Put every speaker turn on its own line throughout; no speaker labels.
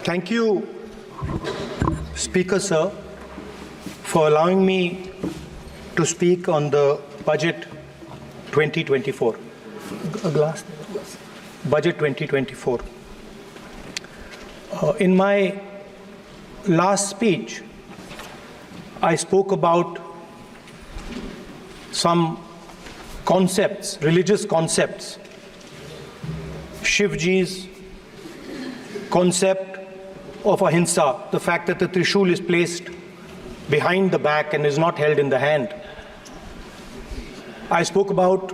Thank you, Speaker Sir, for allowing me to speak on the Budget 2024. Budget 2024. In my last speech, I spoke about some concepts, religious concepts. Shivji's concept of ahimsa, the fact that the Trishul is placed behind the back and is not held in the hand. I spoke about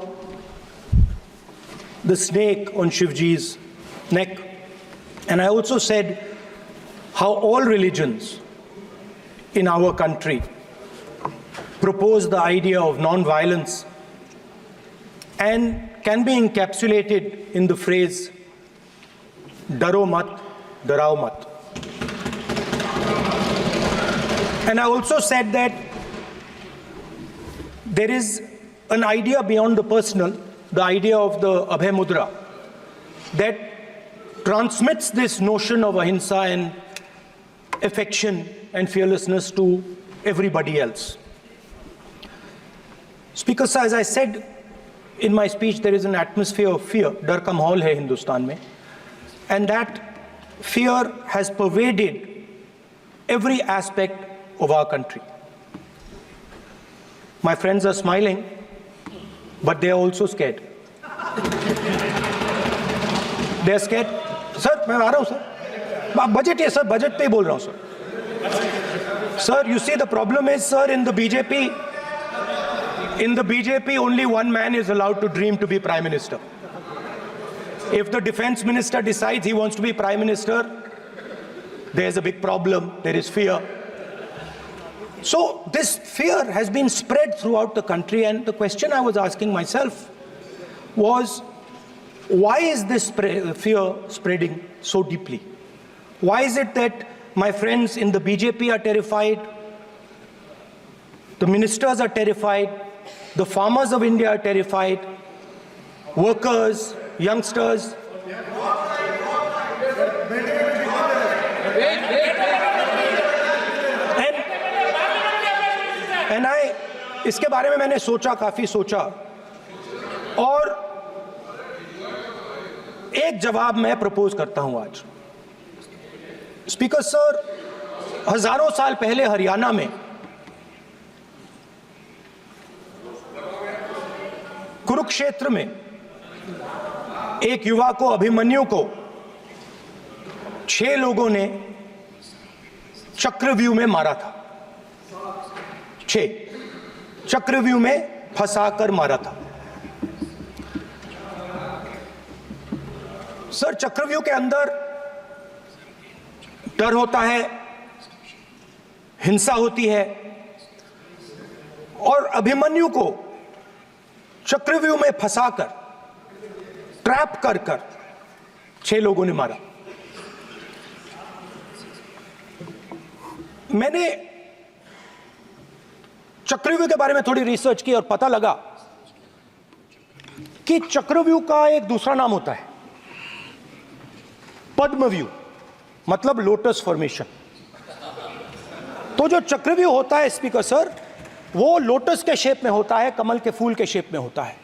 the snake on Shivji's neck. And I also said how all religions in our country propose the idea of non-violence and can be encapsulated in the phrase, Daro mat, darao mat. And I also said that there is an idea beyond the personal, the idea of the Abhay Mudra, that transmits this notion of ahimsa and affection and fearlessness to everybody else. Speaker Sir, as I said in my speech, there is an atmosphere of fear, dar ka mahol hai Hindustan mein, and that fear has pervaded every aspect of our country. My friends are smiling, but they are also scared. They are scared. Sir, मैं आ रहा हूँ sir. Budget है sir, budget पे ही बोल रहा हूँ sir. Sir, you see the problem is sir, in the BJP only one man is allowed to dream to be Prime Minister. If the Defense Minister decides he wants to be Prime Minister, there's a big problem, there is fear. So this fear has been spread throughout the country, and the question I was asking myself was, why is this fear spreading so deeply? Why is it that my friends in the BJP are terrified, the ministers are terrified, the farmers of India are terrified, workers, youngsters? And इसके बारे में मैंने सोचा, काफी सोचा, और एक जवाब मैं प्रपोज करता हूं आज. स्पीकर सर, हजारों साल पहले हरियाणा में कुरुक्षेत्र में एक युवा को, अभिमन्यु को 6 लोगों ने चक्रव्यूह में मारा था. 6 चक्रव्यूह में फंसाकर मारा था. सर, चक्रव्यूह के अंदर डर होता है, हिंसा होती है, और अभिमन्यु को चक्रव्यूह में फंसाकर, ट्रैप कर 6 लोगों ने मारा. मैंने चक्रव्यूह के बारे में थोड़ी रिसर्च की और पता लगा कि चक्रव्यूह का एक दूसरा नाम होता है, पद्मव्यूह, मतलब लोटस फॉर्मेशन. तो जो चक्रव्यूह होता है स्पीकर सर, वो लोटस के शेप में होता है, कमल के फूल के शेप में होता है.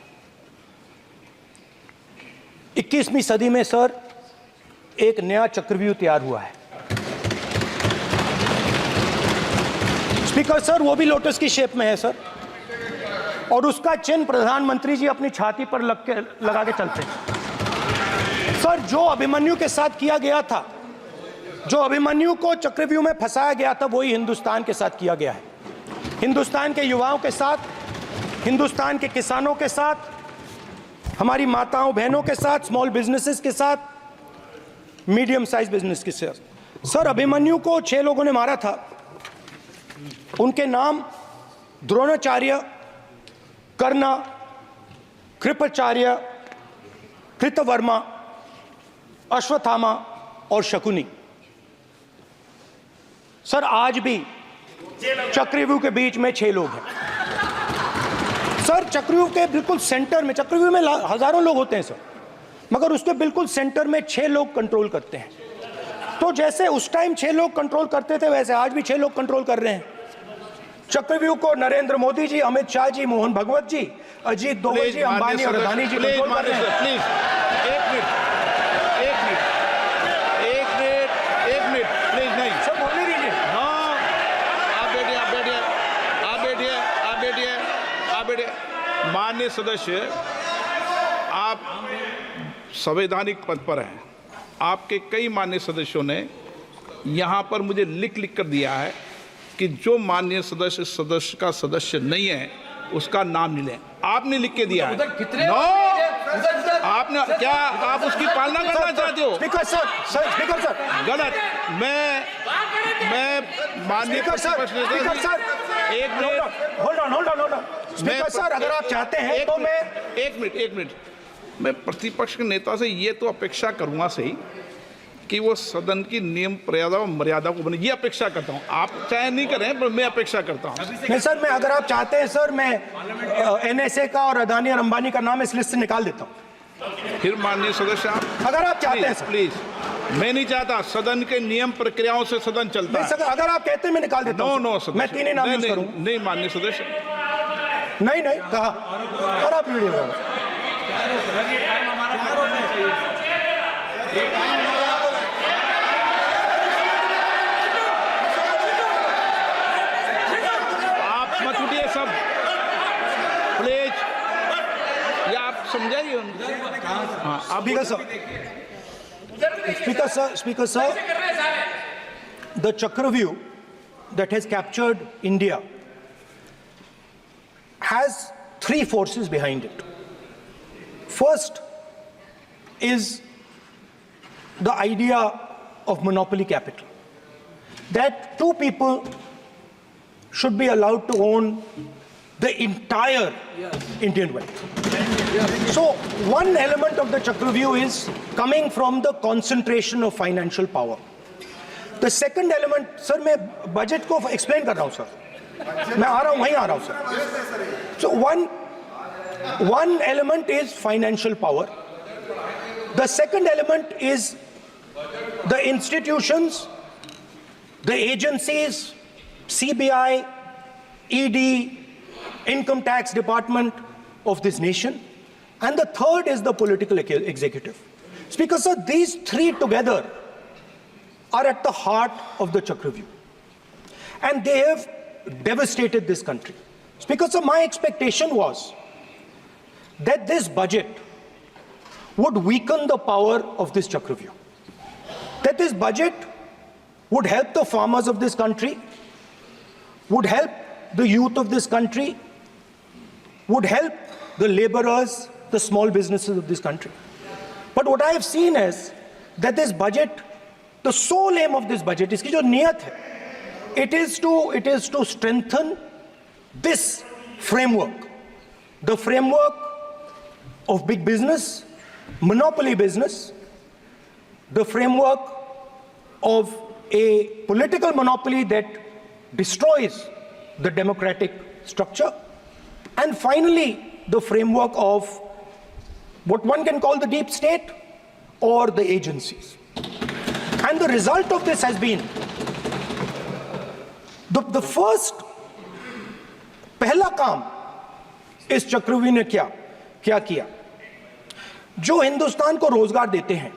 21वीं सदी में सर एक नया चक्रव्यूह तैयार हुआ है. स्पीकर सर, वो भी लोटस की शेप में है सर, और उसका चिन्ह प्रधानमंत्री जी अपनी छाती पर लगा के चलते हैं. सर, जो अभिमन्यु के साथ किया गया था, जो अभिमन्यु को चक्रव्यूह में फंसाया गया था, वही हिंदुस्तान के साथ किया गया है. हिंदुस्तान के युवाओं के साथ, हिंदुस्तान के किसानों के साथ, हमारी माताओं बहनों के साथ, स्मॉल बिजनेसेस के साथ, मीडियम साइज बिजनेस के साथ. सर, अभिमन्यु को 6 लोगों ने मारा था. उनके नाम द्रोणाचार्य, कर्ण, कृपाचार्य, कृतवर्मा, अश्वत्थामा और शकुनी. सर, आज भी चक्रव्यूह के बीच में 6 लोग हैं. सर, चक्रव्यूह के बिल्कुल सेंटर में, चक्रव्यूह में हजारों लोग होते हैं सर, मगर उसके बिल्कुल सेंटर में 6 लोग कंट्रोल करते हैं. तो जैसे उस टाइम 6 लोग कंट्रोल करते थे वैसे आज भी 6 लोग कंट्रोल कर रहे हैं। चक्रव्यूह को नरेंद्र मोदी जी, अमित शाह जी, मोहन भगवत जी, अजीत दोवल जी, अंबानी और अदानी जी कंट्रोल कर रहे हैं।
प्लीज एक मिनट प्लीज, नहीं
सब बोलने दीजिए।
हाँ, आप बैठिए। माननीय सदस्य, आप संवैधानिक पद पर हैं। आपके कई माननीय सदस्यों ने यहाँ पर मुझे लिख कर दिया है कि जो माननीय सदस्य का सदस्य नहीं है उसका नाम नहीं लें। आपने लिख के दिया है। नो, आपने क्या आप उसकी पालना करना चाहते हो?
स्पीकर सर
गलत। मैं माननीय
स्पीकर सर
एक minute,
hold on speaker sir, अगर आप चाहते हैं तो मैं
एक मिनट मैं प्रतिपक्ष के नेता से ये तो अपेक्षा करूंगा सही कि वो सदन की नियम मर्यादा को बने, ये अपेक्षा करता हूं। आप चाहे नहीं करें पर मैं अपेक्षा करता हूं।
नहीं सर, मैं अगर आप चाहते हैं सर, मैं एनएसए का और अदानी और अंबानी का नाम इस लिस्ट से निकाल देता हूं।
फिर माननीय सदस्य आप
अगर आप चाहते हैं
प्लीज, मैं नहीं चाहता। सदन के नियम प्रक्रियाओं से सदन चलता है।
सर, अगर आप कहते हैं मैं निकाल देता हूं।
नो सदस्य,
मैं 3 ही नाम यूज करूंगा।
नहीं माननीय सदस्य,
नहीं कहा। और आप वीडियो
सब प्लीज, या आप समझाइए। हाँ, आप
Speaker sir, the Chakravyuh that has captured India has 3 forces behind it. First is the idea of monopoly capital, that 2 people should be allowed to own the entire Indian wealth. So one element of the Chakravyuh is coming from the concentration of financial power. The second element, sir, मैं budget को explain कर रहा हूँ sir, मैं आ रहा हूँ, वहीं आ रहा हूँ sir. So one element is financial power. The second element is the institutions, the agencies, CBI, ED, Income Tax Department of this nation, and the third is the political executive. Speaker sir, these 3 together are at the heart of the Chakravyuh, and they have devastated this country. Speaker sir, my expectation was that this budget would weaken the power of this Chakravyuh, that this budget would help the farmers of this country, would help the youth of this country, would help the laborers, the small businesses of this country. But what I have seen is that this budget, the sole aim of this budget, iski jo niyat hai, it is to strengthen this framework, the framework of big business, monopoly business, the framework of a political monopoly that destroys the democratic structure, and finally the framework of what one can call the deep state or the agencies. And the result of this has been the first पहला काम इस चक्रव्यूह ने क्या किया, जो हिंदुस्तान को रोजगार देते हैं,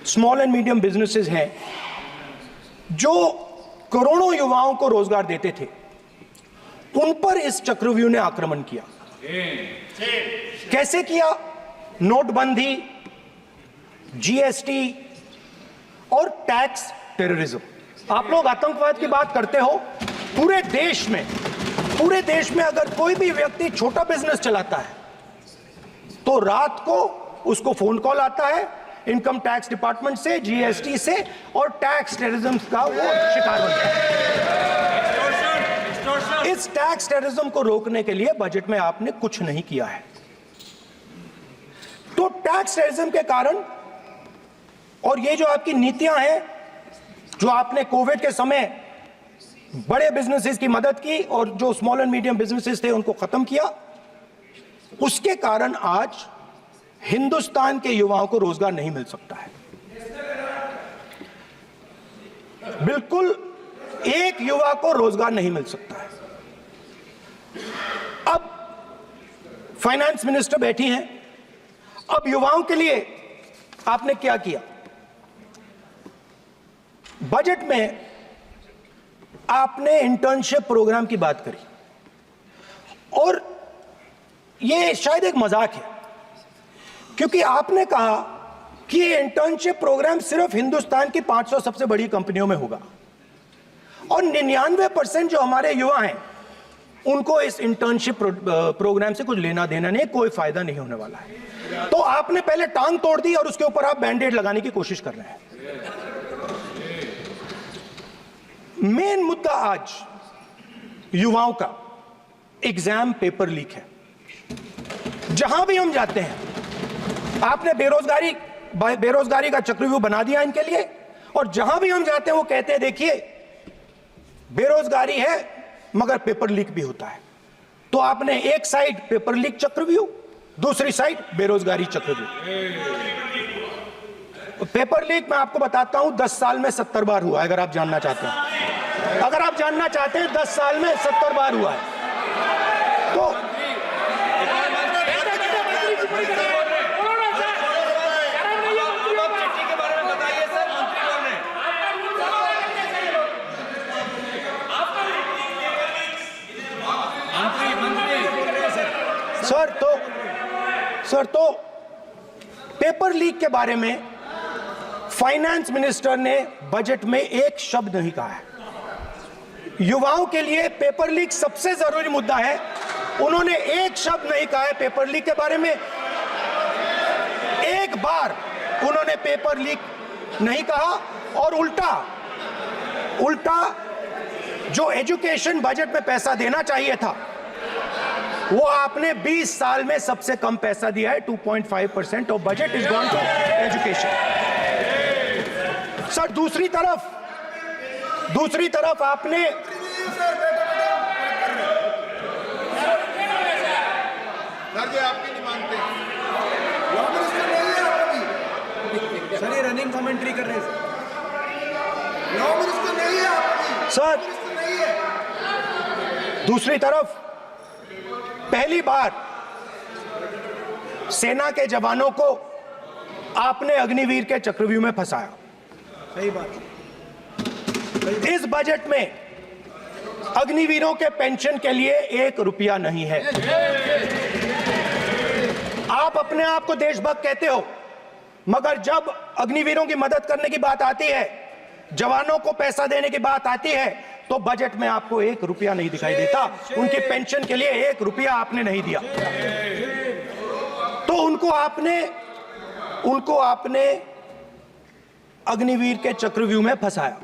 स्मॉल एंड मीडियम बिजनेसेस हैं, जो करोड़ों युवाओं को रोजगार देते थे, उन पर इस चक्रव्यूह ने आक्रमण किया। कैसे किया? नोटबंदी, जीएसटी और टैक्स टेररिज्म। आप लोग आतंकवाद की बात करते हो, पूरे देश में अगर कोई भी व्यक्ति छोटा बिजनेस चलाता है तो रात को उसको फोन कॉल आता है इनकम टैक्स डिपार्टमेंट से, जीएसटी से, और टैक्स टेररिज्म का वो शिकार बनता है। इस टैक्स टेररिज्म को रोकने के लिए बजट में आपने कुछ नहीं किया है। तो टैक्स टेररिज्म के कारण और ये जो आपकी नीतियां हैं, जो आपने कोविड के समय बड़े बिजनेसेस की मदद की और जो स्मॉल एंड मीडियम बिजनेसेस थे उनको खत्म किया, उसके कारण आज हिंदुस्तान के युवाओं को रोजगार नहीं मिल सकता है। बिल्कुल एक युवा को रोजगार नहीं मिल सकता है। अब फाइनेंस मिनिस्टर बैठी हैं, अब युवाओं के लिए आपने क्या किया? बजट में आपने इंटर्नशिप प्रोग्राम की बात करी और यह शायद एक मजाक है, क्योंकि आपने कहा कि ये इंटर्नशिप प्रोग्राम सिर्फ हिंदुस्तान की 500 सबसे बड़ी कंपनियों में होगा और 99% जो हमारे युवा हैं उनको इस इंटर्नशिप प्रोग्राम से कुछ लेना देना नहीं, कोई फायदा नहीं होने वाला है। तो आपने पहले टांग तोड़ दी और उसके ऊपर आप बैंडेड लगाने की कोशिश कर रहे हैं। मेन मुद्दा आज युवाओं का एग्जाम पेपर लीक है। जहां भी हम जाते हैं, आपने बेरोजगारी का चक्रव्यूह बना दिया इनके लिए, और जहां भी हम जाते हैं वो कहते हैं देखिए बेरोजगारी है मगर पेपर लीक भी होता है। तो आपने एक साइड पेपर लीक चक्रव्यूह, दूसरी साइड बेरोजगारी चक्रव्यूह। पेपर लीक मैं आपको बताता हूं 10 साल में 70 बार हुआ है। अगर आप जानना चाहते हैं, 10 साल में 70 बार हुआ है। तो सर तो पेपर लीक के बारे में फाइनेंस मिनिस्टर ने बजट में एक शब्द नहीं कहा है। युवाओं के लिए पेपर लीक सबसे जरूरी मुद्दा है, उन्होंने एक शब्द नहीं कहा है पेपर लीक के बारे में। एक बार उन्होंने पेपर लीक नहीं कहा और उल्टा जो एजुकेशन बजट में पैसा देना चाहिए था वो आपने 20 साल में सबसे कम पैसा दिया है। 2.5% of budget is gone to education. Sir दूसरी तरफ आपने
आपकी नहीं मानते सर, ये रनिंग कमेंट्री कर रहे हैं
सर। दूसरी तरफ पहली बार सेना के जवानों को आपने अग्निवीर के चक्रव्यूह में फंसाया।
सही बात।
इस बजट में अग्निवीरों के पेंशन के लिए 1 रुपया नहीं है। आप अपने आप को देशभक्त कहते हो, मगर जब अग्निवीरों की मदद करने की बात आती है, जवानों को पैसा देने की बात आती है, तो बजट में आपको 1 रुपया नहीं दिखाई देता। उनकी पेंशन के लिए 1 रुपया आपने नहीं दिया। तो उनको आपने अग्निवीर के चक्रव्यूह में फंसाया।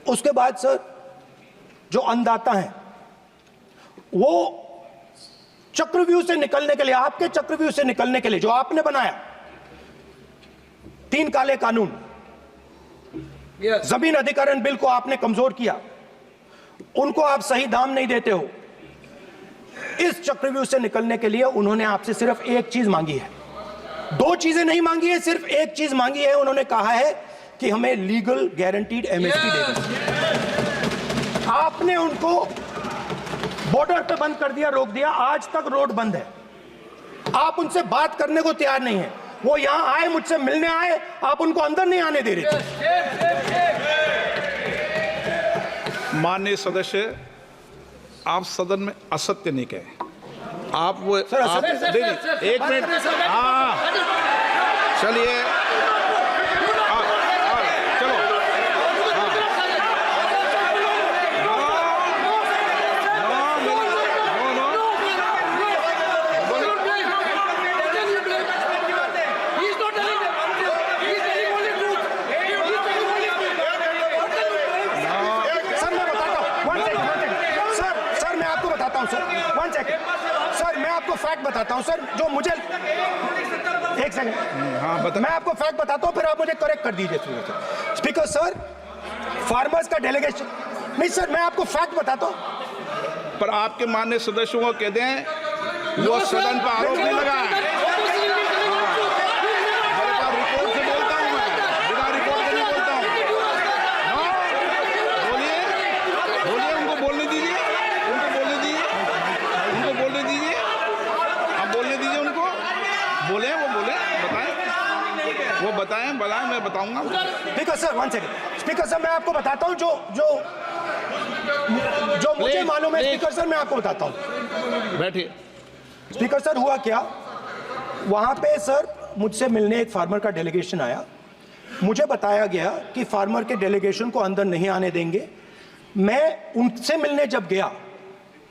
उसके बाद सर जो अन्नदाता हैं वो चक्रव्यूह से निकलने के लिए, आपके चक्रव्यूह से निकलने के लिए जो आपने बनाया 3 काले कानून, जमीन अधिग्रहण बिल को आपने कमजोर किया, उनको आप सही दाम नहीं देते हो। इस चक्रव्यूह से निकलने के लिए उन्होंने आपसे सिर्फ एक चीज मांगी है, 2 चीजें नहीं मांगी है, सिर्फ एक चीज मांगी है। उन्होंने कहा है कि हमें लीगल गारंटीड एमएसपी दे दें। आपने उनको बॉर्डर पे बंद कर दिया, रोक दिया, आज तक रोड बंद है। आप उनसे बात करने को तैयार नहीं है। वो यहां आए, मुझसे मिलने आए, आप उनको अंदर नहीं आने दे रहे थे।
माननीय सदस्य, आप सदन में असत्य नहीं कहे। आप वो
सर,
आप देखिए, 1 मिनट, हाँ चलिए, चलो,
सर मैं आपको फैक्ट बताता हूं सर, जो मुझे एक सेकंड,
हाँ बता।
मैं आपको फैक्ट बताता हूं, फिर आप मुझे करेक्ट कर दीजिए। स्पीकर सर, फार्मर्स का डेलीगेशन नहीं सर, मैं आपको फैक्ट बताता हूं।
पर आपके माननीय सदस्यों को कह दें वो सदन पर आरोप नहीं लगा है। रिपोर्ट से बोलता हूं मैं, बिना रिपोर्ट के नहीं बोलता हूं। बताऊंगा।
Speaker sir, 1 second. Speaker sir, मैं आपको बताता हूं जो मुझे
Please,
मालूम है।
please.
स्पीकर सर, मैं आपको बताता हूं।
बैठिए।
स्पीकर सर, हुआ क्या, वहां पे सर मुझसे मिलने एक फार्मर का डेलीगेशन आया। मुझे बताया गया कि फार्मर के डेलीगेशन को अंदर नहीं आने देंगे। मैं उनसे मिलने जब गया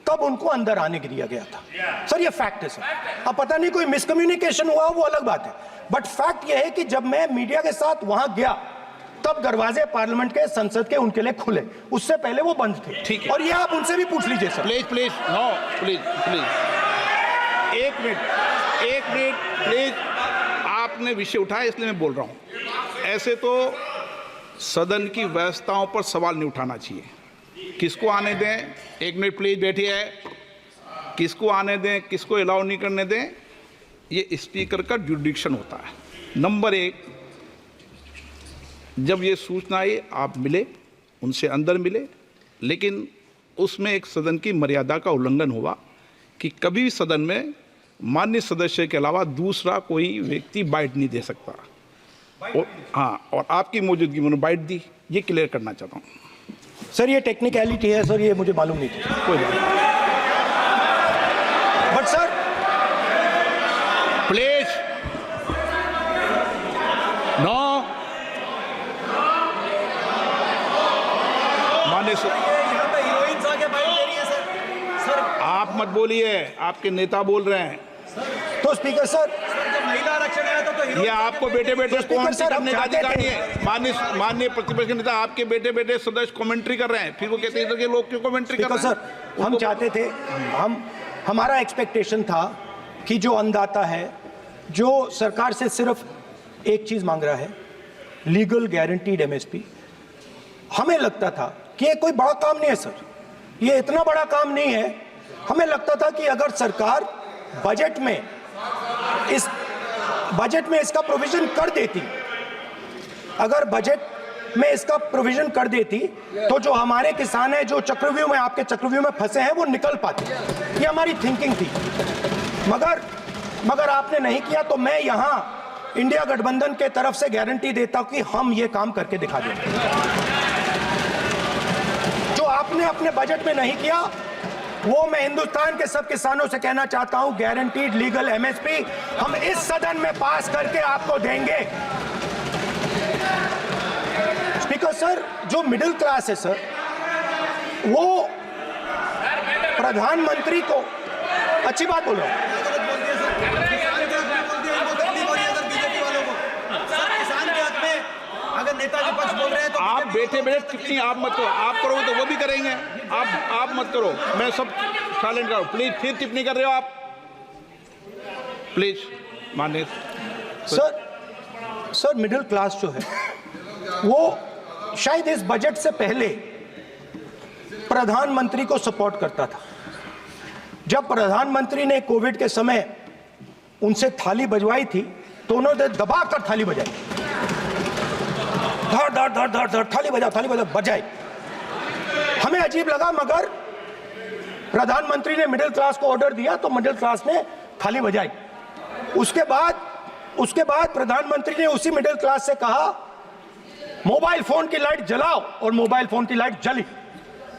तब उनको अंदर आने के दिया गया था। सर ये फैक्ट है सर। अब पता नहीं कोई मिसकम्युनिकेशन हुआ, वो अलग बात है, बट फैक्ट ये है कि जब मैं मीडिया के साथ वहां गया तब दरवाजे पार्लियामेंट के, संसद के उनके लिए खुले, उससे पहले वो बंद थे।
ठीक है।
और ये आप उनसे भी पूछ लीजिए sir.
Please please no, please please एक मिनट प्लीज। आपने विषय उठाया इसलिए मैं बोल रहा हूं। ऐसे तो सदन की व्यवस्थाओं पर सवाल नहीं उठाना चाहिए। किसको आने दें, 1 मिनट प्लीज बैठिए। किसको आने दें, किसको अलाउ नहीं करने दें, ये स्पीकर का जुडिक्शन होता है। नंबर 1, जब ये सूचना आई आप मिले, उनसे अंदर मिले, लेकिन उसमें एक सदन की मर्यादा का उल्लंघन हुआ कि कभी भी सदन में माननीय सदस्य के अलावा दूसरा कोई व्यक्ति बाइट नहीं दे सकता। और आपकी मौजूदगी में बाइट दी, ये क्लियर करना चाहता हूँ।
सर ये टेक्निकलिटी है सर, ये मुझे मालूम नहीं थी। कोई बात नहीं। But sir
please no. माननीय
यहाँ पे हीरोइंस आके बाइट दे रही है सर।
आप मत बोलिए, आपके नेता बोल रहे हैं।
तो स्पीकर सर,
जब महिला आरक्षण आया था तो
ये आपको बेटे बेटे
स्पीकर सर, हम
करने का
चाहते
अधिकार
थे।
है। माननीय प्रतिपक्ष के नेता आपके बेटे बेटे सदस्य कमेंट्री कर रहे हैं, फिर वो कहते हैं कि लोग क्यों कमेंट्री कर
स्पीकर
रहे हैं।
सर, हम चाहते थे, हमारा एक्सपेक्टेशन था कि जो अन्नदाता है, जो सरकार से सिर्फ एक चीज मांग रहा है, लीगल गारंटीड एमएसपी। हमें लगता था कि ये कोई बड़ा काम नहीं है सर, ये इतना बड़ा काम नहीं है। हमें लगता था कि अगर सरकार बजट में इसका प्रोविजन कर देती, अगर बजट में इसका प्रोविजन कर देती, तो जो हमारे किसान हैं जो चक्रव्यूह में, आपके चक्रव्यूह में फंसे हैं, वो निकल पाते। ये हमारी थिंकिंग थी। मगर आपने नहीं किया। तो मैं यहां इंडिया गठबंधन के तरफ से गारंटी देता हूं कि हम ये काम करके दिखा देंगे। जो आपने अपने बजट में नहीं किया, वो मैं हिंदुस्तान के सब किसानों से कहना चाहता हूं, गारंटीड लीगल एमएसपी हम इस सदन में पास करके आपको देंगे। स्पीकर सर, जो मिडिल क्लास है सर, वो प्रधानमंत्री को, अच्छी बात बोल रहा हूं,
अगर नेताजी पक्ष बोल रहे हैं तो
आप बैठे बैठे टिप्पणी आप मत करो। आप करोगे तो वो भी करेंगे। आप मत करो, मैं सब साइलेंट करो। प्लीज, फिर टिप्पणी कर रहे हो आप, प्लीज। माननीय
सर मिडिल क्लास जो है, वो शायद इस बजट से पहले प्रधानमंत्री को सपोर्ट करता था। जब प्रधानमंत्री ने कोविड के समय उनसे थाली बजवाई थी, तो उन्होंने दबाकर थाली बजाई, धड़ धड़ धड़ धड़ धड़, थाली बजा बजाई। हमें अजीब लगा, मगर प्रधानमंत्री ने मिडिल क्लास को ऑर्डर दिया तो मिडिल क्लास ने थाली बजाई। उसके बाद प्रधानमंत्री ने उसी मिडिल क्लास से कहा, मोबाइल फोन की लाइट जलाओ, और मोबाइल फोन की लाइट जली।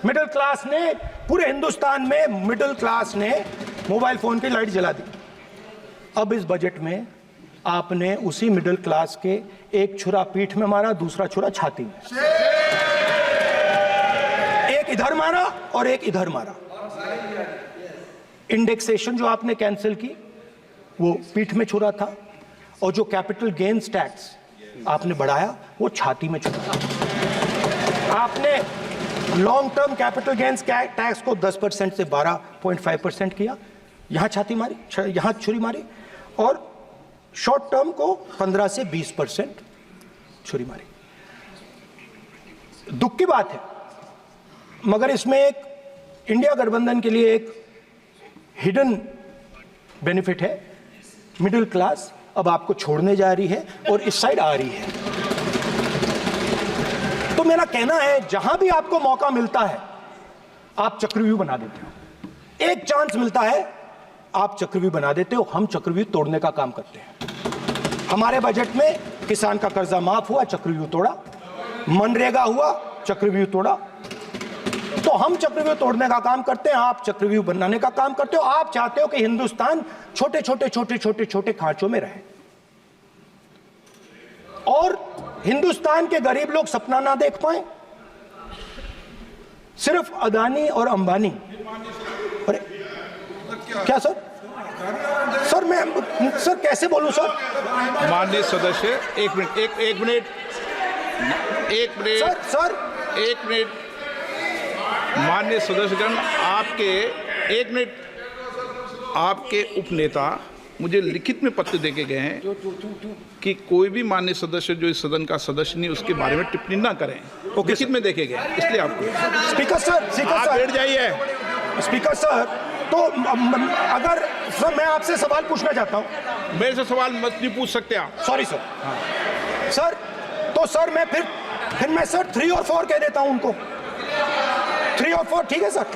मिडिल क्लास ने, पूरे हिंदुस्तान में मिडिल क्लास ने मोबाइल फोन की लाइट जला दी। अब इस बजट में आपने उसी मिडिल क्लास के एक छुरा पीठ में मारा, दूसरा छुरा छाती में, एक इधर मारा और एक इधर मारा। इंडेक्सेशन जो आपने कैंसिल की, वो पीठ में छुरा था, और जो कैपिटल गेन्स टैक्स आपने बढ़ाया, वो छाती में छुरा। आपने long term capital gains tax को 10% से 12.5% किया, यहां छाती मारी, यहां छुरी मारी, और शॉर्ट टर्म को 15 से 20% छुरी मारी। दुख की बात है, मगर इसमें एक इंडिया गठबंधन के लिए एक हिडन बेनिफिट है। मिडिल क्लास अब आपको छोड़ने जा रही है और इस साइड आ रही है। तो मेरा कहना है, जहां भी आपको मौका मिलता है, आप चक्रव्यूह बना देते हो। एक चांस मिलता है, आप चक्रव्यूह बना देते हो। हम चक्रव्यूह तोड़ने का काम करते हैं। हमारे बजट में किसान का कर्जा माफ हुआ, चक्रव्यूह तोड़ा। मनरेगा हुआ, चक्रव्यूह तोड़ा। तो हम चक्रव्यूह तोड़ने का काम करते हैं, आप चक्रव्यूह बनाने का काम करते हो। आप चाहते हो कि हिंदुस्तान छोटे छोटे छोटे छोटे छोटे खांचों में रहे और हिंदुस्तान के गरीब लोग सपना ना देख पाए। सिर्फ अदानी और अंबानी। अरे क्या सर? सर मैं सर कैसे बोलूं सर?
माननीय सदस्य एक मिनट
सर
माननीय सदस्यगण, आपके उपनेता मुझे लिखित में पत्र देके गए हैं कि कोई भी माननीय सदस्य जो इस सदन का सदस्य नहीं उसके बारे में टिप्पणी ना करें। लिखित में देखे गए, इसलिए आपको।
स्पीकर सर
आप बैठ जाइए।
स्पीकर सर, तो अगर सर मैं आपसे सवाल पूछना चाहता हूं।
मेरे से सवाल मत नहीं पूछ सकते आप।
Sorry sir. सर तो सर मैं फिर मैं सर 3 और 4 कह देता हूं उनको। 3 और 4 ठीक है सर?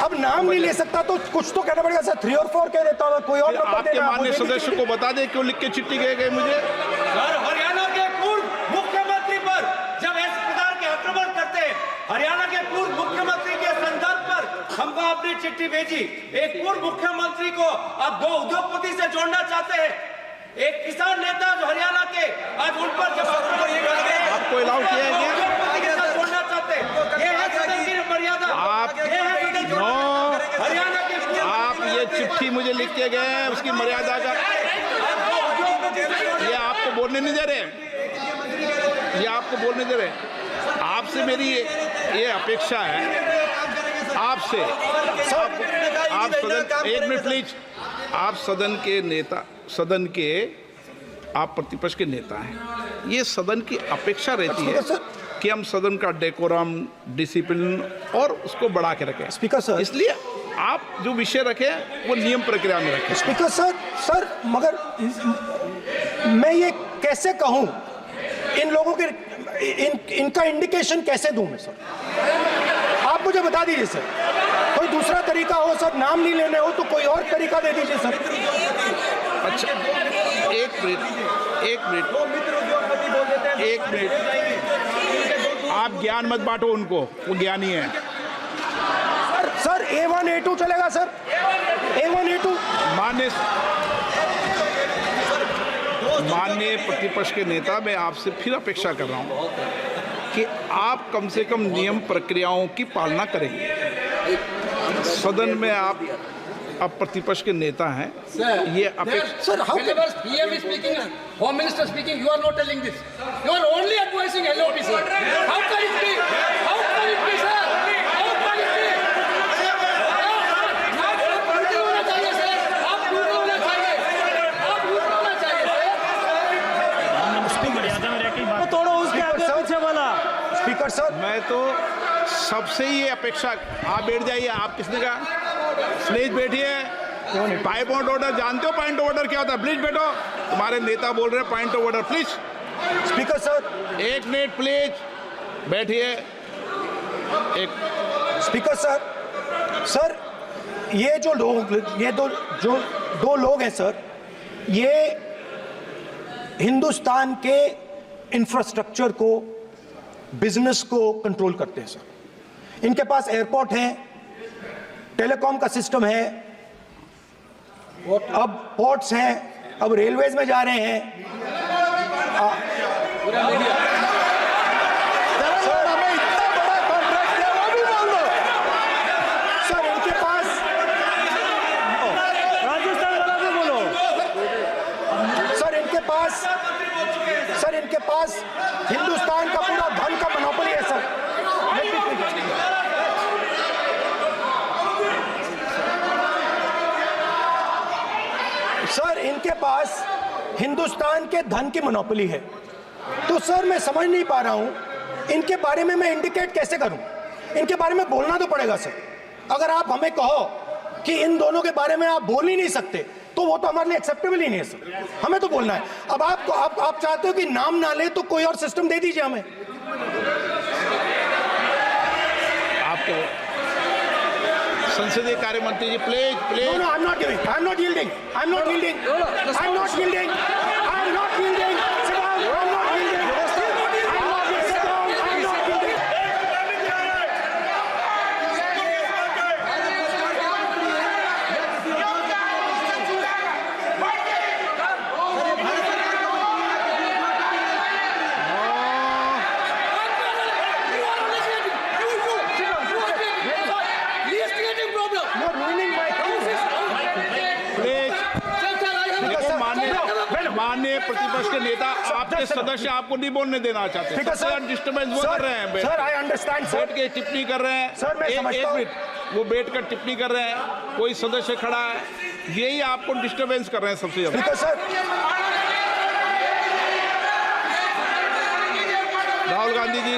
अब नाम नहीं ले सकता तो कुछ तो कहना पड़ेगा सर। 3 और 4 कह देता हूं, कोई और नंबर
आपके
देना।
माननीय सदस्य को बता दें क्यों लिख के चिट्ठी गए मुझे।
सर, हरियाणा के पूर्व मुख्यमंत्री पर जब इस प्रकार के आक्रमण करते हैं, हरियाणा के पूर्व मुख्यमंत्री के संदर्भ पर हमको आपने चिट्ठी भेजी। एक पूर्व मुख्यमंत्री को आप 2 उद्योगपति से जोड़ना चाहते हैं, एक किसान नेता जो हरियाणा के, आज उन पर जब
आपको अलाउ किया है क्या?
उद्योगपति के साथ जोड़ना चाहते हैं, ये है सदन की मर्यादा।
आप
हरियाणा के
आप ये चिट्ठी मुझे लिख के गए हैं, उसकी मर्यादा का ये आपको बोलने नहीं दे रहे, ये आपको बोलने दे रहे। आपसे मेरी ये अपेक्षा है आपसे। आप सदन, एक मिनट प्लीज। आप सदन के नेता, सदन के आप प्रतिपक्ष के नेता हैं। ये सदन की अपेक्षा रहती है कि हम सदन का डेकोरम, डिसिप्लिन और उसको बढ़ा के रखें।
स्पीकर सर,
इसलिए आप जो विषय रखें वो नियम प्रक्रिया में रखें।
स्पीकर सर मगर मैं ये कैसे कहूं? इन लोगों के इनका इंडिकेशन कैसे दूं मैं सर? आप मुझे बता दीजिए सर। कोई दूसरा तरीका हो सर, नाम नहीं लेने हो तो कोई और तरीका दे दीजिए सर।
अच्छा एक मिनट आप ज्ञान मत बांटो उनको, वो ज्ञानी है।
सर A1 A2 चलेगा सर? A1 A2
माननीय प्रतिपक्ष के नेता, मैं आपसे फिर अपेक्षा कर रहा हूं कि आप कम से कम नियम प्रक्रियाओं की पालना करेंगे। सदन में आप प्रतिपक्ष के नेता हैं, ये अपेक्षा।
Sir how
PM is speaking, Home Minister speaking, you are not telling this. You are only advising LOP, sir. How can it be? How can it be, sir? How can it be? आप duty होना चाहिए, sir. आप duty होना चाहिए। आप duty होना चाहिए, sir.
तोड़ो उसके आगे पीछे वाला।
स्पीकर सर,
मैं तो सबसे ये अपेक्षा। आप बैठ जाइए। आप किसने कहा? प्लीज बैठिए। पॉइंट ऑफ ऑर्डर जानते हो? पॉइंट ऑफ ऑर्डर क्या होता है? प्लीज बैठो। तुम्हारे नेता बोल रहे हैं point of order, please.
Speaker sir,
एक मिनट प्लीज बैठिए। एक
स्पीकर सर ये जो लोग, ये दो लोग हैं सर, ये हिंदुस्तान के इंफ्रास्ट्रक्चर को, बिजनेस को कंट्रोल करते हैं सर। इनके पास एयरपोर्ट है, टेलीकॉम का सिस्टम है, अब पोर्ट्स हैं, अब रेलवेज में जा रहे हैं। सर हमें इतना बड़ा कॉन्ट्रैक्ट है, वो भी बोल दो सर। इनके पास
राजस्थान वाला भी बोलो।
सर इनके पास हिंदुस्तान का पूरा धन का मोनोपोली है सर। सर इनके पास हिंदुस्तान के धन की मोनोपोली है। तो सर मैं समझ नहीं पा रहा हूं इनके बारे में मैं इंडिकेट कैसे करूं? इनके बारे में बोलना तो पड़ेगा सर। अगर आप हमें कहो कि इन दोनों के बारे में आप बोल ही नहीं सकते तो वो तो हमारे लिए एक्सेप्टेबल ही नहीं है सर। हमें तो बोलना है। अब आप चाहते हो कि नाम ना ले तो कोई और सिस्टम दे दीजिए हमें।
आपको संसदीय कार्य मंत्री जी please
No,
please
no, I'm not giving. I'm not yielding. I'm not yielding.
No, no, the
I'm not yielding. I'm not yielding. Sit down. I'm not yielding. I'm not yielding. Sit down. I'm not yielding. You're ruining my
please देखो माननीय प्रतिपक्ष के नेता आपके
sir,
सदस्य आपको नहीं बोलने देना चाहते
Speaker,
सबसे ज्यादा डिस्टर्बेंस वो कर रहे हैं
Sir, I understand, sir.
बैठ के टिप्पणी कर रहे हैं
सर, मैं समझता
एक
हूं।
मिनट वो बैठ कर टिप्पणी कर रहे हैं कोई सदस्य खड़ा है यही आपको डिस्टर्बेंस कर रहे हैं सबसे ज्यादा
Speaker, sir.
Rahul Gandhi ji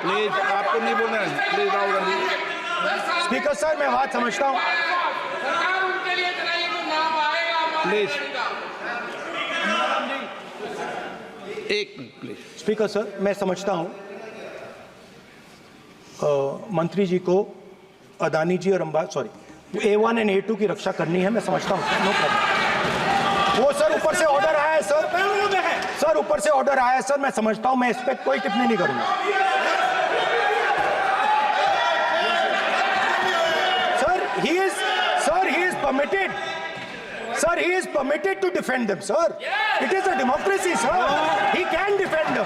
please आपको नहीं बोलना है please Rahul Gandhi
speaker sir, मैं बात समझता हूँ.
प्लीज एक मिनट प्लीज
स्पीकर सर, मैं समझता हूँ मंत्री जी को अदानी जी और A1 एंड A2 की रक्षा करनी है, मैं समझता हूँ. No problem. वो सर ऊपर से ऑर्डर आया है सर. सर ऊपर से ऑर्डर आया है सर, मैं समझता हूँ. मैं इस पर कोई टिप्पणी नहीं करूंगा. Sir, he is permitted. Sir, he is permitted to defend them, sir. It is a democracy, sir. He can defend them.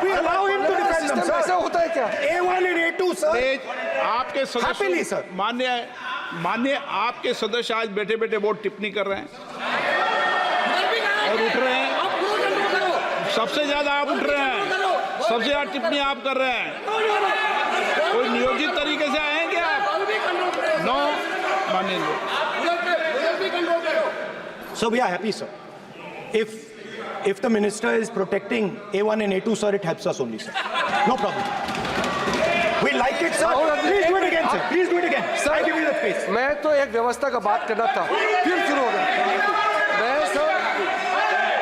We allow him to defend them,
ऐसा
sir.
होता है क्या?
A1 and A2, sir.
Please आपके
Happily,
सदस्य
sir.
मान्य आपके सदस्य आज बैठे बैठे बहुत टिप्पणी कर रहे हैं और उठ रहे हैं सबसे ज्यादा आप उठ रहे हैं सबसे ज्यादा टिप्पणी आप कर रहे हैं कोई नियोजित तरीके से आए हैं क्या आप नो माननीय
So we are happy, sir. If the minister is protecting A1 and A2, sir, it helps us only, sir. No problem. We like it, sir. Please do it again, sir. Please do it again. Sir, I give you the space.
मैं तो एक व्यवस्था का बात करना था फिर शुरू हो गया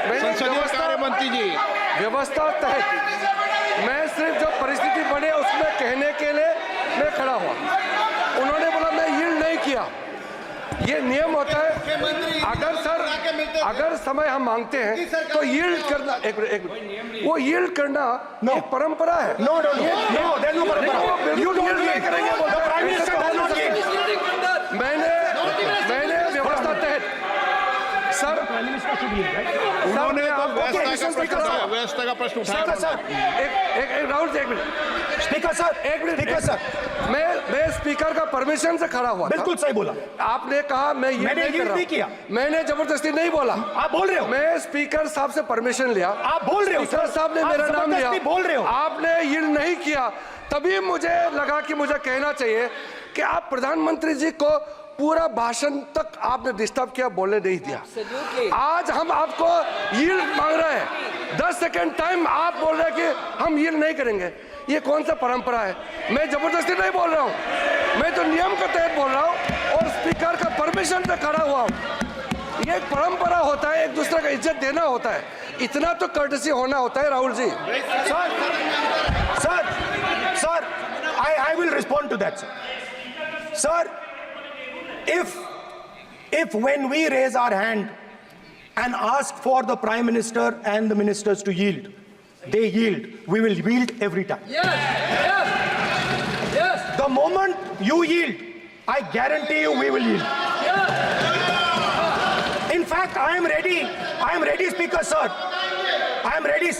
मैं
संसदीय कार्य मंत्री जी
व्यवस्था तहत मैं सिर्फ जो परिस्थिति बने उसमें कहने के लिए मैं खड़ा हुआ उन्होंने बोला मैं यील्ड नहीं किया ये नियम होता है अगर समय हम मांगते हैं तो यील्ड करना एक मिनट वो यील्ड करना एक परंपरा है
No, there's no parampara. You don't
नहीं
yield.
करेंगे
The Prime Minister does not yield.
मैंने व्यवस्था तहत सर
उन्होंने
स्पीकर साहब
व्यवस्था का प्रश्न
Speaker,
उठाया
sir.
एक राहुल जी एक मिनट
Speaker, sir.
एक मिनट
Speaker, sir.
मैं स्पीकर का परमिशन से खड़ा हुआ था
बिल्कुल सही बोला.
आपने कहा मैं ये
मैंने yield नहीं किया.
मैंने जबरदस्ती नहीं बोला
आप बोल रहे हो.
मैं स्पीकर साहब से परमिशन लिया
आप बोल रहे हो,
स्पीकर
सर.
साहब ने
आप
मेरा नाम लिया
जबरदस्ती बोल रहे हो.
आपने यील्ड नहीं किया तभी मुझे लगा कि मुझे कहना चाहिए कि आप प्रधानमंत्री जी को पूरा भाषण तक आपने डिस्टर्ब किया बोलने नहीं दिया आज हम आपको यील्ड मांग रहे हैं 10 सेकंड टाइम आप बोल रहे हैं कि हम यील्ड नहीं करेंगे ये कौन सा परंपरा है मैं जबरदस्ती नहीं बोल रहा हूं मैं तो नियम के तहत बोल रहा हूं और स्पीकर का परमिशन पे खड़ा हुआ हूं ये एक परंपरा होता है एक दूसरे का इज्जत देना होता है इतना तो कर्टसी होना होता है Rahul ji
Sir, I will respond to that, sir. Sir, if when we raise our hand and ask for the Prime Minister and the ministers to yield, they yield, we will yield every time.
yes
The moment you yield, I guarantee you we will yield. In fact, I am ready, Speaker, sir. I am ready.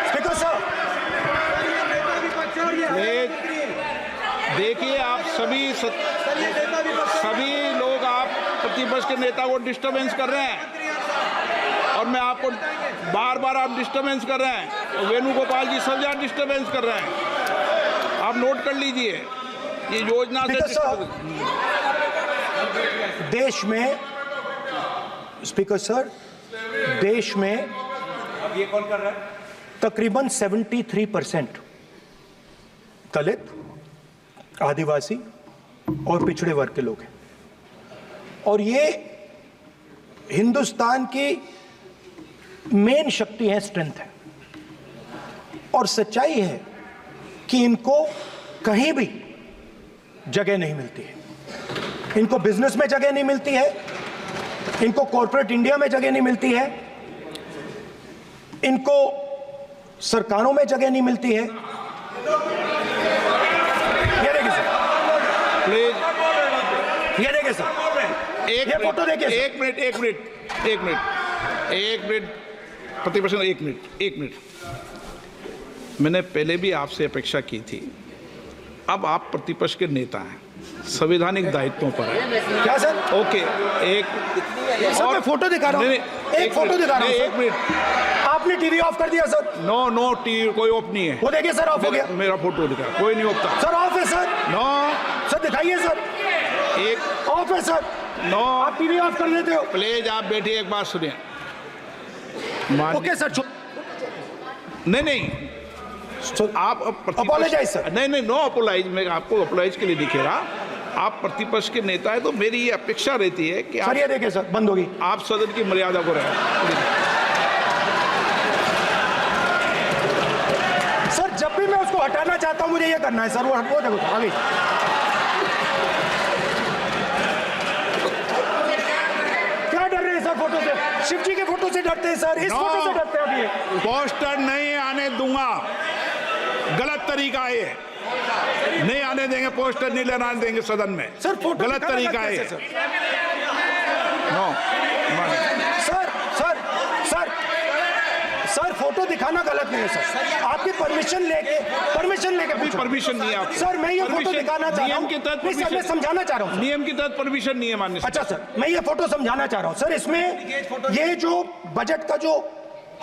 Speaker, sir.
देखिए आप सभी लोग आप प्रतिपक्ष के नेता को disturbance कर रहे हैं और मैं आपको बार बार आप डिस्टर्बेंस कर रहे हैं और वेणुगोपाल जी सब ज्यादा डिस्टर्बेंस कर रहे हैं आप नोट कर लीजिए ये योजना से
Speaker, sir. देश में स्पीकर सर देश में
अब ये कौन कर रहा है
तकरीबन 73% दलित, आदिवासी और पिछड़े वर्ग के लोग हैं। और ये हिंदुस्तान की मेन शक्ति है, स्ट्रेंथ है। और सच्चाई है कि इनको कहीं भी जगह नहीं मिलती है। इनको बिजनेस में जगह नहीं मिलती है, इनको कॉर्पोरेट इंडिया में जगह नहीं मिलती है, इनको सरकारों में जगह नहीं मिलती है। ये देखिए सर,
प्लीज
ये देखिए सर, ये फोटो देखिए।
एक मिनट प्रतिपक्ष, एक मिनट। मैंने पहले भी आपसे अपेक्षा की थी, अब आप प्रतिपक्ष के नेता हैं, संवैधानिक दायित्वों पर है।
क्या सर?
ओके, एक
सर मैं फोटो दिखा रहा हूँ, एक फोटो दिखा रहा हूँ।
एक मिनट,
आपने टीवी ऑफ कर दिया सर?
नो टीवी कोई ऑफ नहीं है।
वो देखिए सर, ऑफ हो गया।
मेरा फोटो दिखा, कोई नहीं ऑफ
सर ऑफ है सर।
नो
सर दिखाइए सर,
एक
ऑफ है सर।
नो,
आप टीवी ऑफ कर देते हो।
प्लीज आप बैठिए, एक बात सुनिए।
ओके सर,
नहीं आप
अपोलोजाइज सर।
नहीं, नो अपोलाइज। मैं आपको अपोलाइज के लिए दिखे रहा। आप प्रतिपक्ष के नेता है तो मेरी ये अपेक्षा रहती है कि
सर ये देखिए सर, बंद होगी।
आप सदन की मर्यादा को रखें।
सर जब भी मैं उसको हटाना चाहता हूं मुझे ये करना है सर, वो देखो आगे। क्या डर रहे हैं सर फोटो से? शिव जी के फोटो से डरते हैं सर, इस फोटो से डरते हैं। अभी
पोस्टर नहीं आने दूंगा, गलत तरीका है ये, नहीं आने देंगे, पोस्टर नहीं लगाने देंगे सदन में।
सर फोटो
गलत तरीका है। नो
सर फोटो दिखाना गलत नहीं है सर। आपकी परमिशन लेके
परमिशन नहीं है आपकी।
सर मैं ये फोटो दिखाना चाह रहा हूं।
नियम के तहत
नहीं सर, मैं समझाना चाह रहा हूं।
नियम के तहत परमिशन नहीं है माननीय।
अच्छा सर, मैं ये फोटो समझाना चाह रहा हूं सर। इसमें ये जो बजट का जो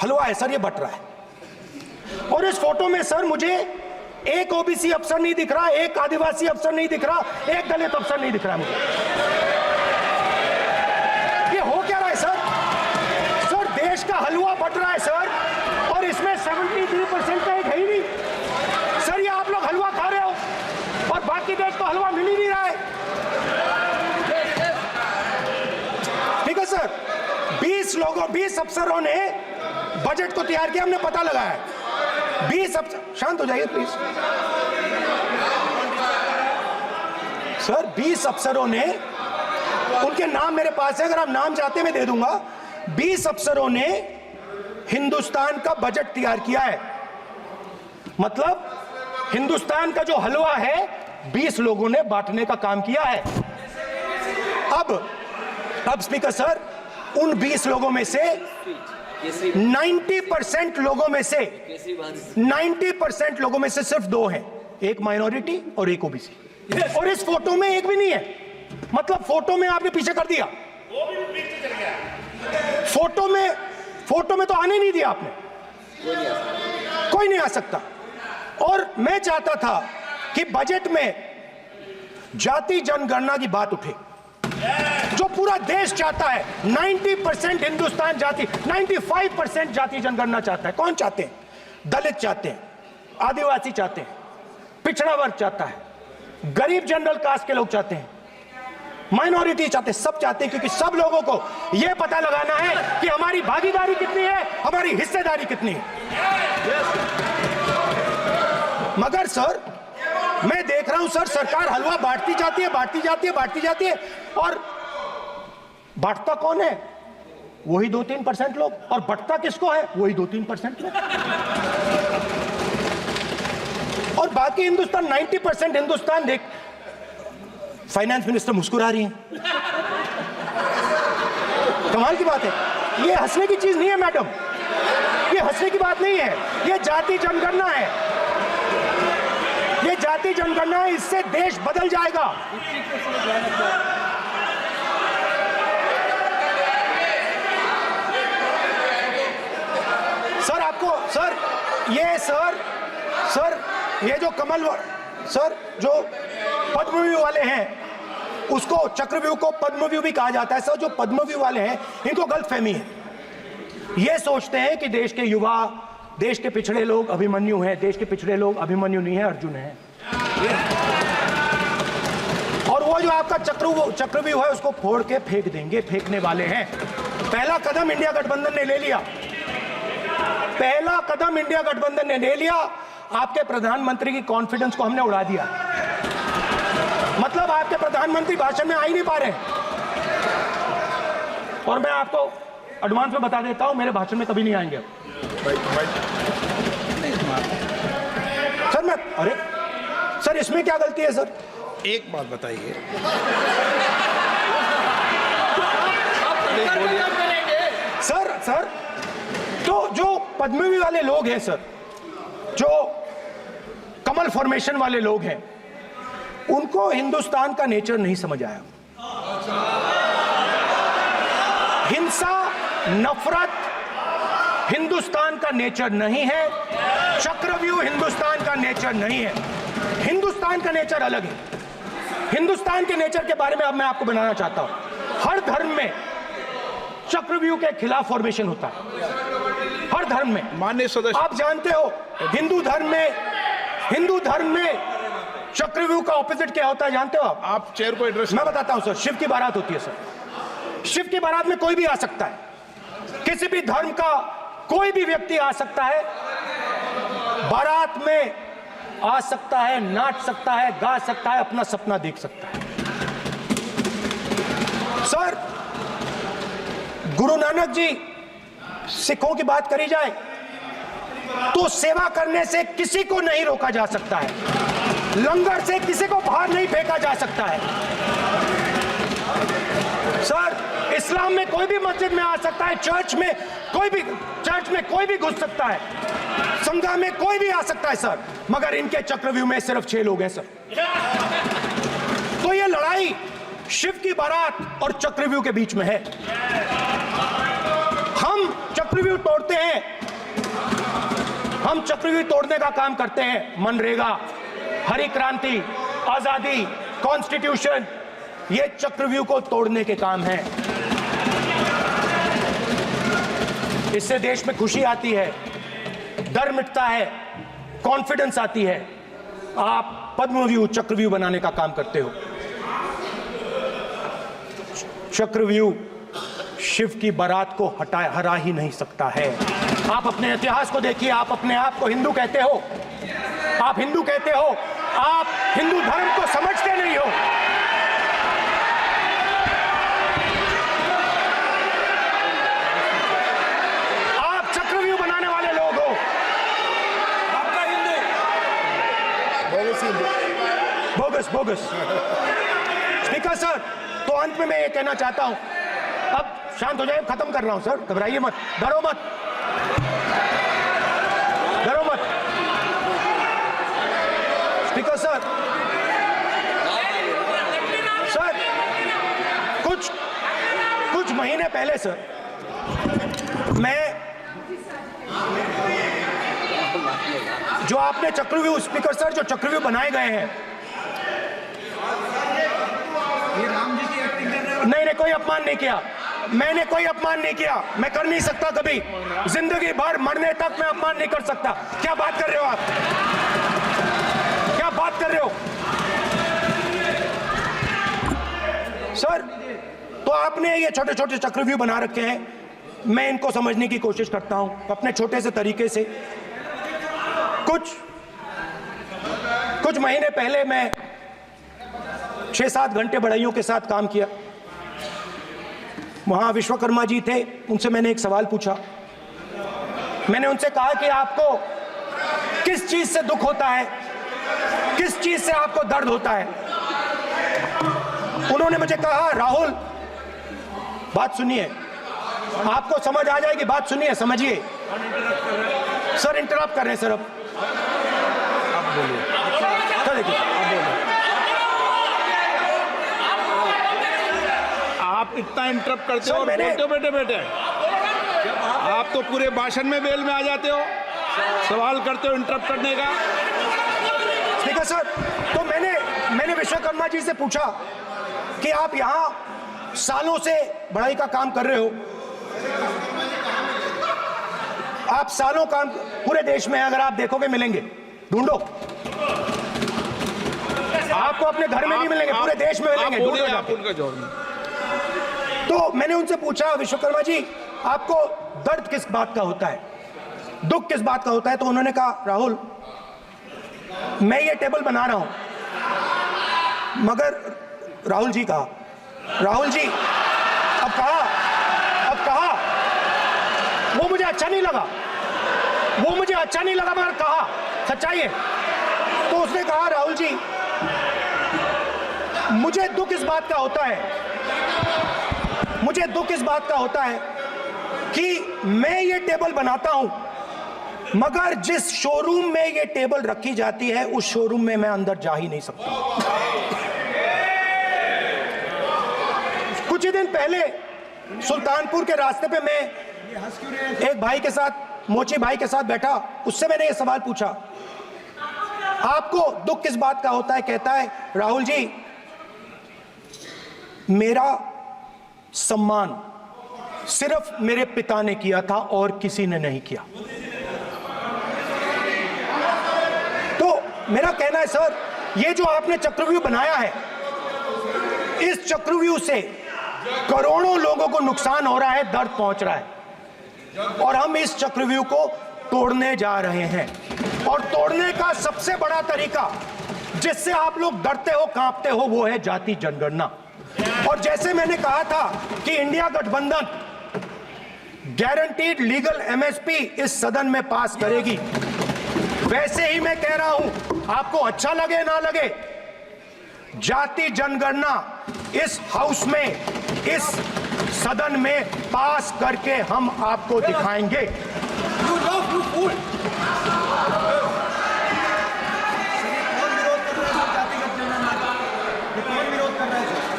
हलवा है सर, ये बट रहा है। और इस फोटो में सर मुझे एक ओबीसी अफसर नहीं दिख रहा, एक आदिवासी अफसर नहीं दिख रहा, एक दलित अफसर नहीं दिख रहा मुझे। ये हो क्या रहा है सर? सर देश का हलवा बट रहा है सर, और इसमें 73% का एक है ही नहीं सर। ये आप लोग हलवा खा रहे हो और बाकी देश को हलवा मिल ही नहीं रहा है। ठीक है सर, 20 अफसरों ने बजट को तैयार किया, हमने पता लगाया है। 20 अफसर, शांत हो जाइए प्लीज सर। 20 अफसरों ने, उनके नाम मेरे पास है, अगर आप नाम चाहते मैं दे दूंगा। 20 अफसरों ने हिंदुस्तान का बजट तैयार किया है। मतलब हिंदुस्तान का जो हलवा है 20 लोगों ने बांटने का काम किया है। अब स्पीकर सर, उन 20 लोगों में से 90% लोगों में से सिर्फ 2 हैं, एक माइनॉरिटी और एक ओबीसी। और इस फोटो में एक भी नहीं है। मतलब फोटो में आपने पीछे कर दिया, फोटो में तो आने नहीं दिया आपने। कोई नहीं आ सकता। और मैं चाहता था कि बजट में जाति जनगणना की बात उठे, जो पूरा देश चाहता है। 90% हिंदुस्तान जाति, 95% जाति जनगणना चाहता है। कौन चाहते हैं? दलित चाहते हैं, आदिवासी चाहते हैं, पिछड़ा वर्ग चाहता है, गरीब जनरल कास्ट के लोग चाहते हैं, माइनॉरिटी चाहते हैं, सब चाहते हैं। क्योंकि सब लोगों को यह पता लगाना है कि हमारी भागीदारी कितनी है, हमारी हिस्सेदारी कितनी है। मगर सर मैं देख रहा हूं सर, सरकार हलवा बांटती जाती है, और बांटता कौन है? वही 2-3% लोग। और बंटता किसको है? वही 2-3% लोग। और बाकी हिंदुस्तान, 90% हिंदुस्तान देख। फाइनेंस मिनिस्टर मुस्कुरा रही हैं। कमाल की बात है। ये हंसने की चीज नहीं है मैडम, ये हंसने की बात नहीं है। ये जाति जनगणना है, ये जाति जनगणना है। इससे देश बदल जाएगा। सर आपको सर ये जो कमल सर जो पद्मव्यूह वाले हैं, उसको चक्रव्यूह को पद्मव्यूह भी कहा जाता है सर। जो पद्मव्यूह वाले हैं इनको गलतफहमी है। ये सोचते हैं कि देश के युवा देश के पिछड़े लोग अभिमन्यु हैं, देश के पिछड़े लोग अभिमन्यु नहीं है, अर्जुन है। और वो जो आपका चक्रव्यूह है उसको फोड़ के फेंक देंगे, फेंकने वाले हैं। पहला कदम इंडिया गठबंधन ने ले लिया, पहला कदम इंडिया गठबंधन ने ले लिया। आपके प्रधानमंत्री की कॉन्फिडेंस को हमने उड़ा दिया। मतलब आपके प्रधानमंत्री भाषण में आ ही नहीं पा रहे। और मैं आपको एडवांस में बता देता हूं, मेरे भाषण में कभी नहीं आएंगे सर। मैं अरे सर, इसमें क्या गलती है सर?
एक बात बताइए,
सर तो जो पद्मवी वाले लोग हैं सर, जो कमल फॉर्मेशन वाले लोग हैं, उनको हिंदुस्तान का नेचर नहीं समझ आया। हिंसा, नफरत हिंदुस्तान का नेचर नहीं है, चक्रव्यूह हिंदुस्तान का नेचर नहीं है। हिंदुस्तान का नेचर अलग है। हिंदुस्तान के नेचर के बारे में अब मैं आपको बनाना चाहता हूं। हर धर्म में चक्रव्यूह के खिलाफ फॉर्मेशन होता है, हर धर्म में।
माननीय सदस्य,
आप जानते हो हिंदू धर्म में चक्रव्यूह का ऑपोजिट क्या होता है, जानते हो
आप चेयर को एड्रेस।
मैं बताता हूं सर। शिव की बारात होती है सर, शिव की बारात में कोई भी आ सकता है, किसी भी धर्म का कोई भी व्यक्ति आ सकता है, बारात में आ सकता है, नाच सकता है, गा सकता है, अपना सपना देख सकता है। सर, गुरु नानक जी, सिखों की बात करी जाए तो सेवा करने से किसी को नहीं रोका जा सकता है, लंगर से किसी को बाहर नहीं फेंका जा सकता है। सर, इस्लाम में कोई भी मस्जिद में आ सकता है, चर्च में कोई भी घुस सकता है, संघा में कोई भी आ सकता है सर, मगर इनके चक्रव्यूह में सिर्फ 6 लोग हैं सर। तो ये लड़ाई शिव की बारात और चक्रव्यूह के बीच में है। हम चक्रव्यूह तोड़ते हैं, हम चक्रव्यूह तोड़ने का काम करते हैं। मनरेगा, हरी क्रांति, आजादी, कॉन्स्टिट्यूशन, ये चक्रव्यूह को तोड़ने के काम हैं। इससे देश में खुशी आती है, डर मिटता है, कॉन्फिडेंस आती है। आप पद्मव्यूह चक्रव्यूह बनाने का काम करते हो। चक्रव्यूह शिव की बारात को हरा ही नहीं सकता है। आप अपने इतिहास को देखिए, आप अपने आप को हिंदू कहते हो, आप हिंदू कहते हो, आप हिंदू धर्म को समझते नहीं हो। आप चक्रव्यूह बनाने वाले लोग हो।
आपका हिंदू
बोगस। स्पीकर सर, तो अंत में मैं ये कहना चाहता हूं, अब शांत हो जाए, खत्म कर रहा हूं सर, घबराइए मत, डरो मत। स्पीकर सर, कुछ महीने पहले सर, मैं जो आपने चक्रव्यूह, स्पीकर सर, जो चक्रव्यूह बनाए गए हैं, नहीं, कोई अपमान नहीं किया, मैंने कोई अपमान नहीं किया, मैं कर नहीं सकता कभी, जिंदगी भर मरने तक मैं अपमान नहीं कर सकता। क्या बात कर रहे हो आप, क्या बात कर रहे हो सर? तो आपने ये छोटे छोटे चक्रव्यूह बना रखे हैं, मैं इनको समझने की कोशिश करता हूं अपने छोटे से तरीके से। कुछ महीने पहले मैं 6-7 घंटे बढ़इयों के साथ काम किया। वहां विश्वकर्मा जी थे, उनसे मैंने एक सवाल पूछा। मैंने उनसे कहा कि आपको किस चीज से दुख होता है, किस चीज से आपको दर्द होता है? उन्होंने मुझे कहा, राहुल बात सुनिए, आपको समझ आ जाएगी, बात सुनिए, समझिए। सर इंटरप्ट कर रहे हैं सर, अब बोलिए, देखिए
आप इतना इंटरप्ट करते हो और बोलते हो बेटे आप तो पूरे भाषण में बेल में आ जाते हो, सवाल करते हो इंटरप्ट करने का।
स्पीकर सर, तो मैंने विश्वकर्मा जी से पूछा कि आप यहां सालों से बढ़ाई का काम कर रहे हो, आप सालों काम पूरे देश में अगर आप देखोगे मिलेंगे, ढूंढो। आपको अपने घर में नहीं मिलेंगे, पूरे देश में मिलेंगे।
आप बोलिए, आप उनका जवाब दें।
तो मैंने उनसे पूछा, विश्वकर्मा जी आपको दर्द किस बात का होता है, दुख किस बात का होता है? तो उन्होंने कहा, राहुल मैं ये टेबल बना रहा हूं, मगर राहुल जी कहा, राहुल जी अब कहा वो मुझे अच्छा नहीं लगा, मगर कहा सच्चाई है। तो उसने कहा, राहुल जी मुझे दुख इस बात का होता है कि मैं ये टेबल बनाता हूं, मगर जिस शोरूम में ये टेबल रखी जाती है उस शोरूम में मैं अंदर जा ही नहीं सकता। कुछ ही दिन पहले सुल्तानपुर के रास्ते पे मैं एक भाई के साथ, मोची भाई के साथ बैठा, उससे मैंने ये सवाल पूछा, आपको दुख किस बात का होता है? कहता है, राहुल जी मेरा सम्मान सिर्फ मेरे पिता ने किया था और किसी ने नहीं किया। तो मेरा कहना है सर, ये जो आपने चक्रव्यूह बनाया है, इस चक्रव्यूह से करोड़ों लोगों को नुकसान हो रहा है, दर्द पहुंच रहा है, और हम इस चक्रव्यूह को तोड़ने जा रहे हैं। और तोड़ने का सबसे बड़ा तरीका जिससे आप लोग डरते हो, कांपते हो, वो है जाति जनगणना। और जैसे मैंने कहा था कि इंडिया गठबंधन गारंटीड लीगल एमएसपी इस सदन में पास करेगी, वैसे ही मैं कह रहा हूं, आपको अच्छा लगे ना लगे, जाति जनगणना इस हाउस में, इस सदन में पास करके हम आपको दिखाएंगे।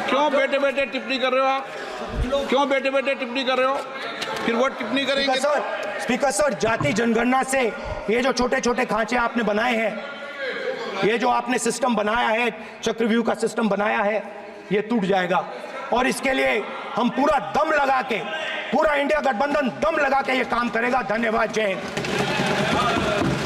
क्यों बेटे बेटे टिप्पणी कर रहे हो आप? क्यों बेटे बेटे टिप्पणी कर रहे हो? फिर वो टिप्पणी करेंगे।
स्पीकर सर, जाति जनगणना से ये जो छोटे छोटे खांचे आपने बनाए हैं, ये जो आपने सिस्टम बनाया है, चक्रव्यूह का सिस्टम बनाया है, ये टूट जाएगा। और इसके लिए हम पूरा दम लगा के, पूरा इंडिया गठबंधन दम लगा के ये काम करेगा। धन्यवाद, जय हिंद।